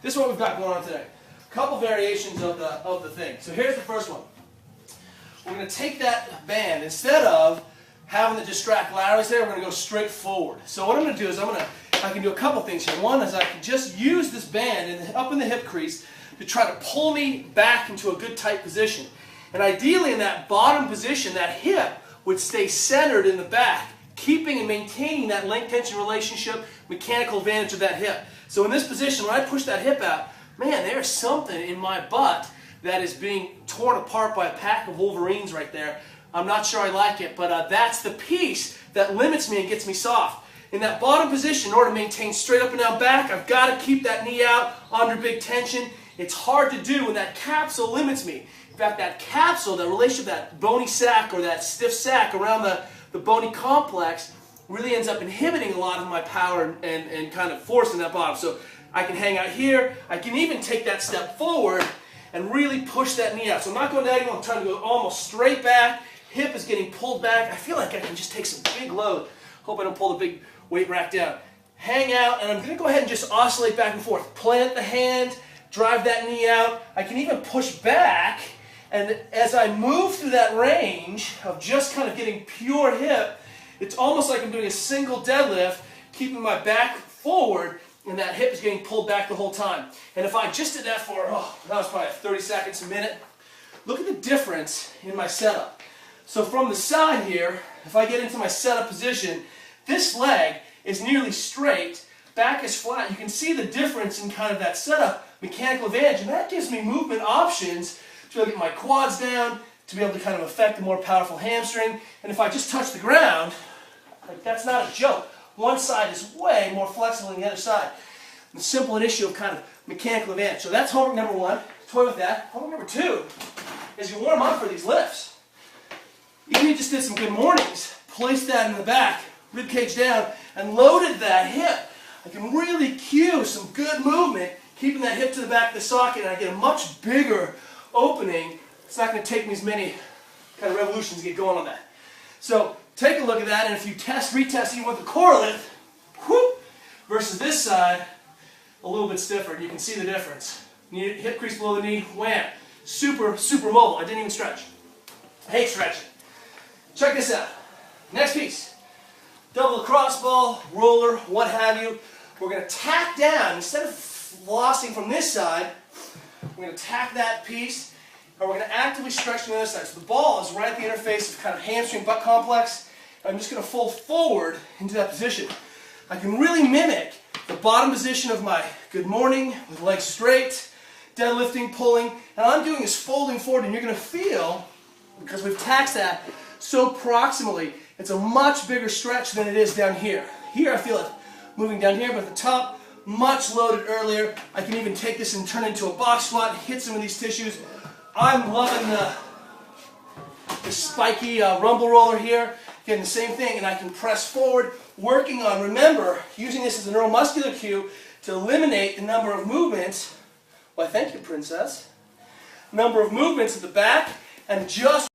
this is what we've got going on today. A couple variations of the thing. So here's the first one. We're going to take that band, instead of having to distract laterally there, we're going to go straight forward. So what I'm going to do is I can do a couple things here. One is I can just use this band up in the hip crease to try to pull me back into a good tight position. And ideally in that bottom position, that hip would stay centered in the back, keeping and maintaining that length-tension relationship, mechanical advantage of that hip. So in this position, when I push that hip out, man, there's something in my butt that is being torn apart by a pack of Wolverines right there. I'm not sure I like it, but that's the piece that limits me and gets me soft. In that bottom position, in order to maintain straight up and down back, I've got to keep that knee out under big tension. It's hard to do when that capsule limits me. In fact, that capsule, that relationship, that bony sac or that stiff sac around the bony complex really ends up inhibiting a lot of my power and kind of force in that bottom. So I can hang out here. I can even take that step forward and really push that knee out. So I'm not going diagonal, I'm trying to go almost straight back. Hip is getting pulled back. I feel like I can just take some big load. Hope I don't pull the big weight rack down. Hang out, and I'm going to go ahead and just oscillate back and forth. Plant the hand, drive that knee out. I can even push back, and as I move through that range of just kind of getting pure hip, it's almost like I'm doing a single deadlift, keeping my back forward, and that hip is getting pulled back the whole time. And if I just did that for, that was probably 30 seconds, a minute, look at the difference in my setup. So from the side here, if I get into my setup position, this leg is nearly straight, back is flat. You can see the difference in kind of that setup, mechanical advantage, and that gives me movement options to be able to get my quads down, to be able to kind of affect a more powerful hamstring. And if I just touch the ground, like that's not a joke. One side is way more flexible than the other side. And it's simple an issue of kind of mechanical advantage. So that's homework number one. Toy with that. Homework number two is you warm up for these lifts. Even if you just did some good mornings, place that in the back, rib cage down, and loaded that hip. I can really cue some good movement, keeping that hip to the back of the socket, and I get a much bigger opening. It's not going to take me as many kind of revolutions to get going on that. So take a look at that, and if you retest even with the core lift, whoop, versus this side, a little bit stiffer. You can see the difference. Hip crease below the knee, wham. Super, super mobile. I didn't even stretch. I hate stretching. Check this out. Next piece. Double across ball, roller, what have you. We're going to tack down. Instead of flossing from this side, we're going to tack that piece, and we're going to actively stretch to the other side. So the ball is right at the interface of kind of hamstring butt complex. I'm just going to fold forward into that position. I can really mimic the bottom position of my good morning with legs straight, deadlifting, pulling, and all I'm doing is folding forward, and you're going to feel, because we've taxed that so proximally, it's a much bigger stretch than it is down here. Here I feel it moving down here, but at the top, much loaded earlier. I can even take this and turn it into a box squat, hit some of these tissues. I'm loving the spiky rumble roller here. Again, the same thing, and I can press forward, working on, remember, using this as a neuromuscular cue to eliminate the number of movements. Why, thank you, princess. Number of movements at the back, and just